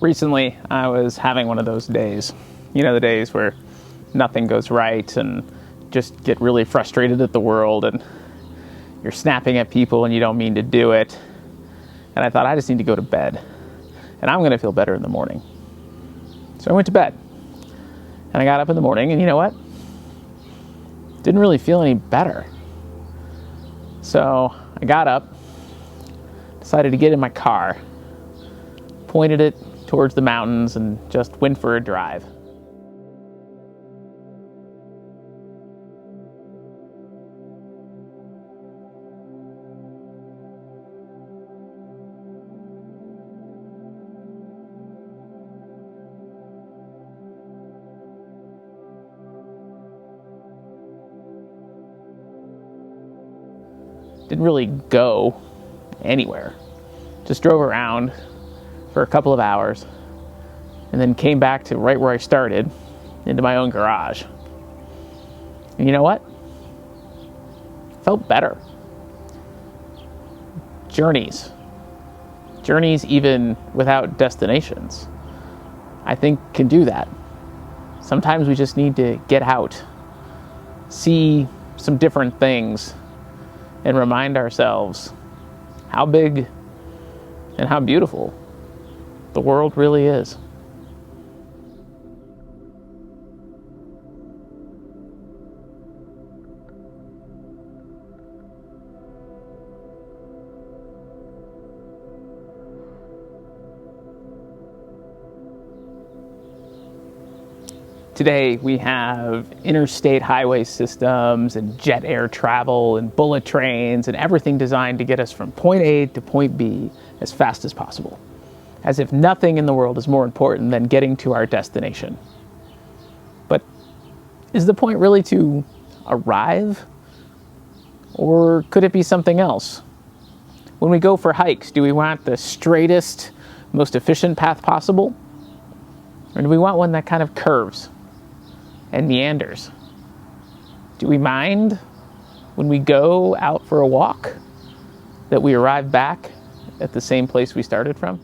Recently, I was having one of those days. You know, the days where nothing goes right and just get really frustrated at the world and you're snapping at people and you don't mean to do it. And I thought, I just need to go to bed. And I'm going to feel better in the morning. So I went to bed. And I got up in the morning and you know what? Didn't really feel any better. So I got up, decided to get in my car, pointed it towards the mountains and just went for a drive. Didn't really go anywhere. Just drove around for a couple of hours and then came back to right where I started, into my own garage. And you know what? Felt better. Journeys even without destinations, I think can do that. Sometimes we just need to get out, see some different things, and remind ourselves how big and how beautiful the world really is. Today we have interstate highway systems and jet air travel and bullet trains and everything designed to get us from point A to point B as fast as possible, as if nothing in the world is more important than getting to our destination. But is the point really to arrive? Or could it be something else? When we go for hikes, do we want the straightest, most efficient path possible? Or do we want one that kind of curves and meanders? Do we mind when we go out for a walk that we arrive back at the same place we started from?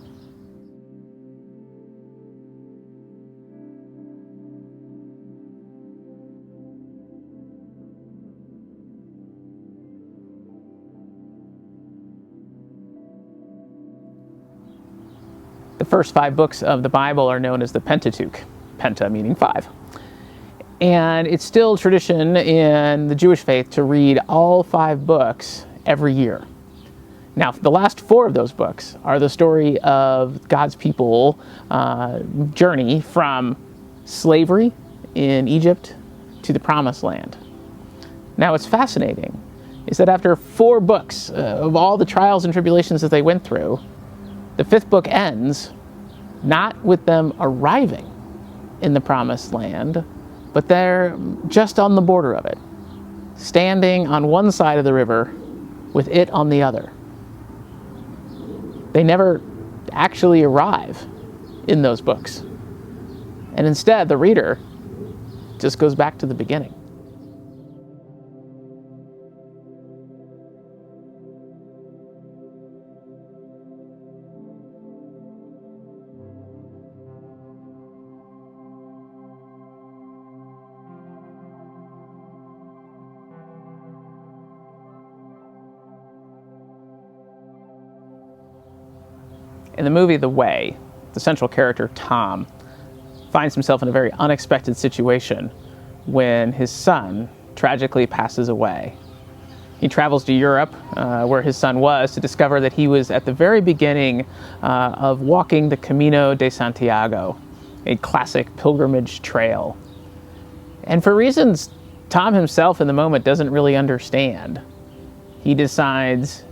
The first 5 books of the Bible are known as the Pentateuch, penta meaning 5. And it's still tradition in the Jewish faith to read all 5 books every year. Now, the last 4 of those books are the story of God's people journey from slavery in Egypt to the Promised Land. Now, what's fascinating is that after 4 books of all the trials and tribulations that they went through, the 5th book ends not with them arriving in the Promised Land, but they're just on the border of it, standing on one side of the river with it on the other. They never actually arrive in those books. And instead, the reader just goes back to the beginning. In the movie The Way, the central character, Tom, finds himself in a very unexpected situation when his son tragically passes away. He travels to Europe, where his son was, to discover that he was at the very beginning of walking the Camino de Santiago, a classic pilgrimage trail. And for reasons Tom himself in the moment doesn't really understand, he decides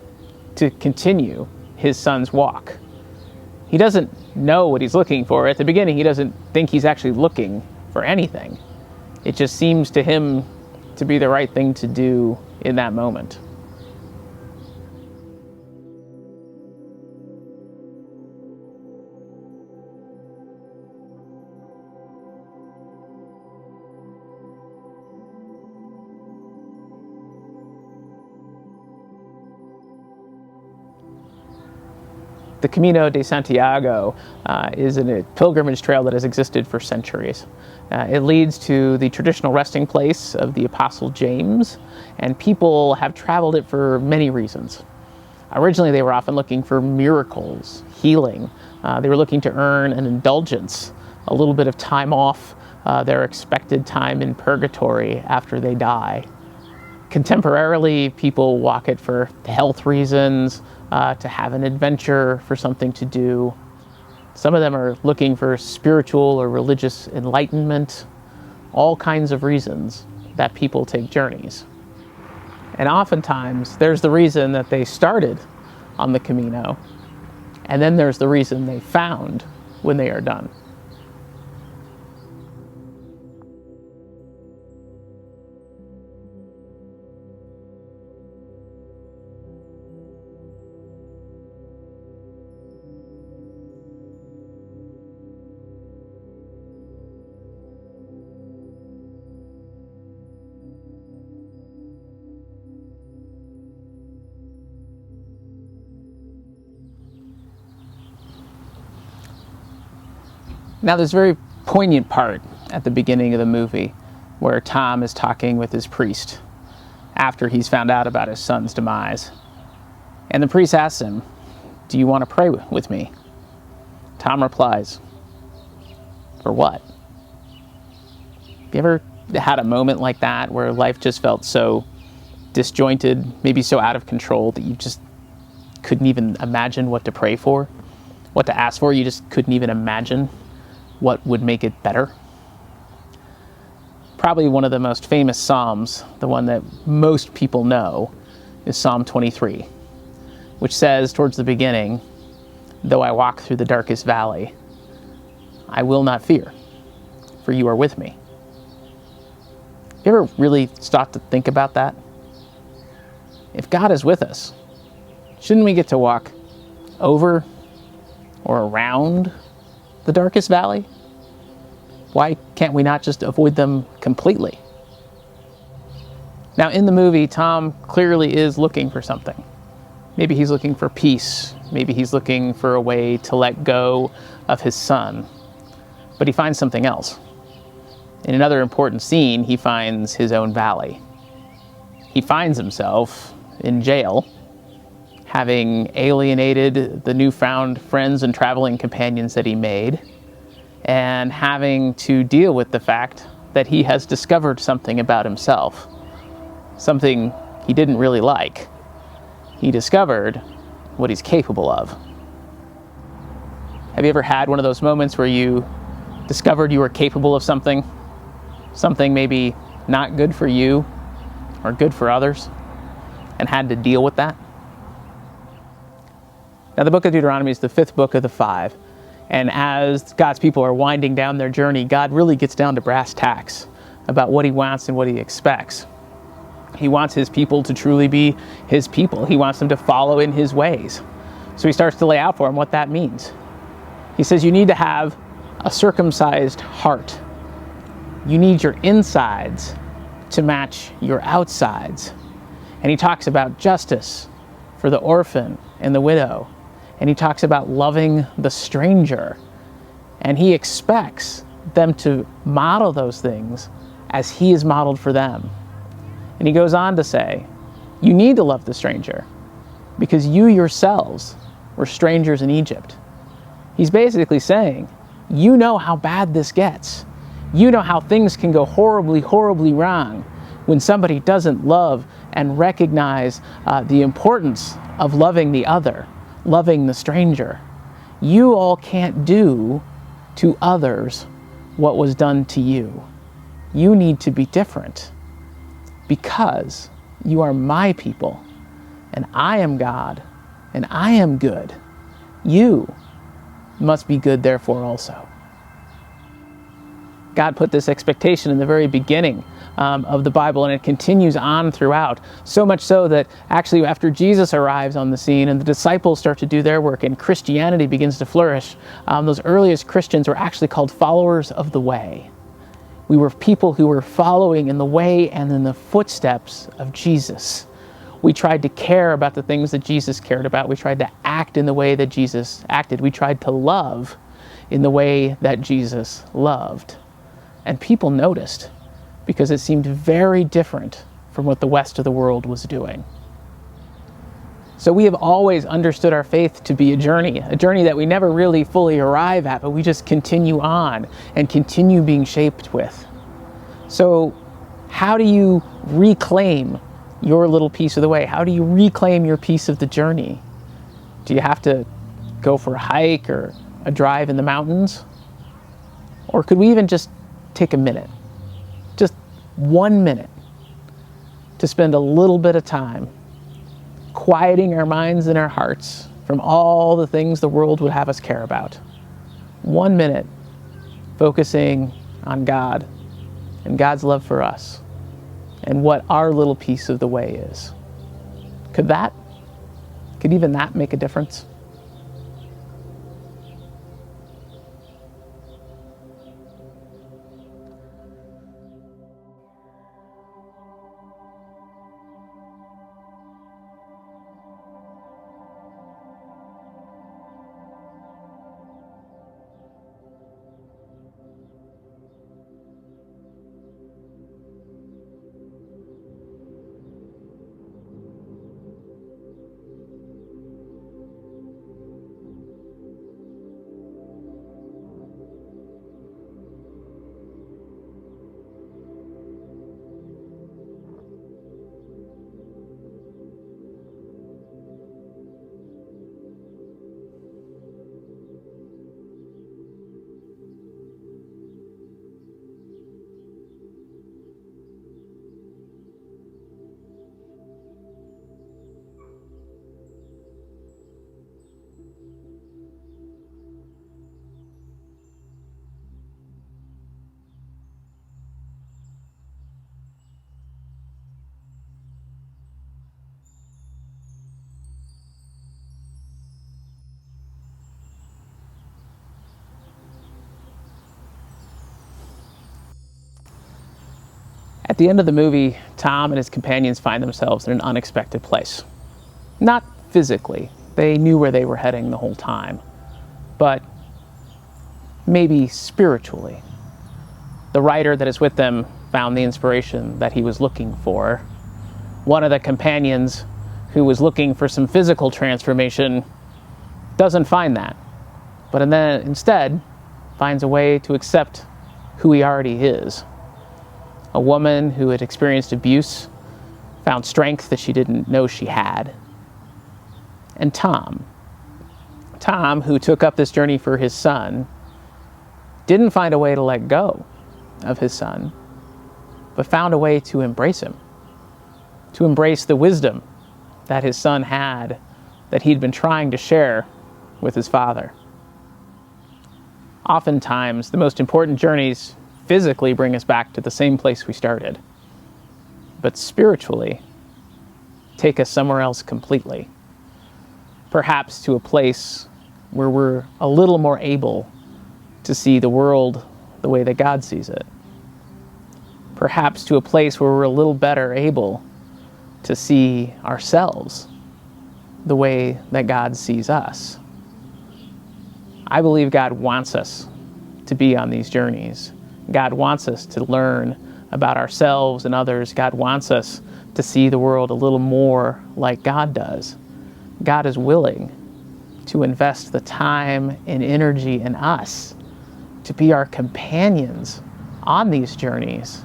to continue his son's walk. He doesn't know what he's looking for. At the beginning, he doesn't think he's actually looking for anything. It just seems to him to be the right thing to do in that moment. The Camino de Santiago is a pilgrimage trail that has existed for centuries. It leads to the traditional resting place of the Apostle James, and people have traveled it for many reasons. Originally, they were often looking for miracles, healing. They were looking to earn an indulgence, a little bit of time off their expected time in purgatory after they die. Contemporarily, people walk it for health reasons, to have an adventure, for something to do. Some of them are looking for spiritual or religious enlightenment, all kinds of reasons that people take journeys. And oftentimes, there's the reason that they started on the Camino, and then there's the reason they found when they are done. Now, there's a very poignant part at the beginning of the movie where Tom is talking with his priest after he's found out about his son's demise. And the priest asks him, "Do you want to pray with me?" Tom replies, "For what?" Have you ever had a moment like that where life just felt so disjointed, maybe so out of control that you just couldn't even imagine what to pray for, what to ask for? You just couldn't even imagine what would make it better? Probably one of the most famous Psalms, the one that most people know, is Psalm 23, which says towards the beginning, "Though I walk through the darkest valley, I will not fear, for you are with me." Have you ever really stopped to think about that? If God is with us, shouldn't we get to walk over or around the darkest valley? Why can't we not just avoid them completely? Now, in the movie, Tom clearly is looking for something. Maybe he's looking for peace. Maybe he's looking for a way to let go of his son. But he finds something else. In another important scene, he finds his own valley. He finds himself in jail, having alienated the newfound friends and traveling companions that he made, and having to deal with the fact that he has discovered something about himself, something he didn't really like. He discovered what he's capable of. Have you ever had one of those moments where you discovered you were capable of something maybe not good for you or good for others, and had to deal with that? Now, the book of Deuteronomy is the fifth book of the five. And as God's people are winding down their journey, God really gets down to brass tacks about what he wants and what he expects. He wants his people to truly be his people. He wants them to follow in his ways. So he starts to lay out for them what that means. He says you need to have a circumcised heart. You need your insides to match your outsides. And he talks about justice for the orphan and the widow. And he talks about loving the stranger. And he expects them to model those things as he is modeled for them. And he goes on to say, you need to love the stranger because you yourselves were strangers in Egypt. He's basically saying, you know how bad this gets. You know how things can go horribly, horribly wrong when somebody doesn't love and recognize the importance of loving the other, loving the stranger. You all can't do to others what was done to you. You need to be different because you are my people and I am God and I am good. You must be good therefore also. God put this expectation in the very beginning of the Bible, and it continues on throughout. So much so that actually after Jesus arrives on the scene and the disciples start to do their work and Christianity begins to flourish, those earliest Christians were actually called followers of the way. We were people who were following in the way and in the footsteps of Jesus. We tried to care about the things that Jesus cared about. We tried to act in the way that Jesus acted. We tried to love in the way that Jesus loved. And people noticed because it seemed very different from what the rest of the world was doing. So we have always understood our faith to be a journey that we never really fully arrive at, but we just continue on and continue being shaped with. So how do you reclaim your little piece of the way? How do you reclaim your piece of the journey? Do you have to go for a hike or a drive in the mountains? Or could we even just take a minute, just 1 minute, to spend a little bit of time quieting our minds and our hearts from all the things the world would have us care about? 1 minute focusing on God and God's love for us and what our little piece of the way is. Could even that make a difference? At the end of the movie, Tom and his companions find themselves in an unexpected place. Not physically, they knew where they were heading the whole time, but maybe spiritually. The writer that is with them found the inspiration that he was looking for. One of the companions who was looking for some physical transformation doesn't find that, but then instead finds a way to accept who he already is. A woman who had experienced abuse found strength that she didn't know she had. And Tom, who took up this journey for his son, didn't find a way to let go of his son, but found a way to embrace him, to embrace the wisdom that his son had, that he'd been trying to share with his father. Oftentimes, the most important journeys physically bring us back to the same place we started, but spiritually take us somewhere else completely. Perhaps to a place where we're a little more able to see the world the way that God sees it. Perhaps to a place where we're a little better able to see ourselves the way that God sees us. I believe God wants us to be on these journeys. God wants us to learn about ourselves and others. God wants us to see the world a little more like God does. God is willing to invest the time and energy in us to be our companions on these journeys.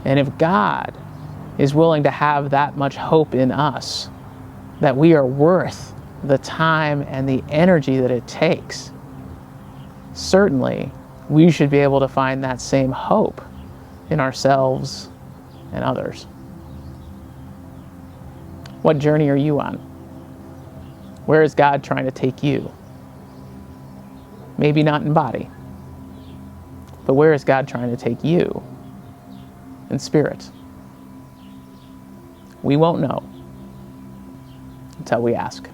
And if God is willing to have that much hope in us, that we are worth the time and the energy that it takes, certainly we should be able to find that same hope in ourselves and others. What journey are you on? Where is God trying to take you? Maybe not in body, but where is God trying to take you in spirit? We won't know until we ask.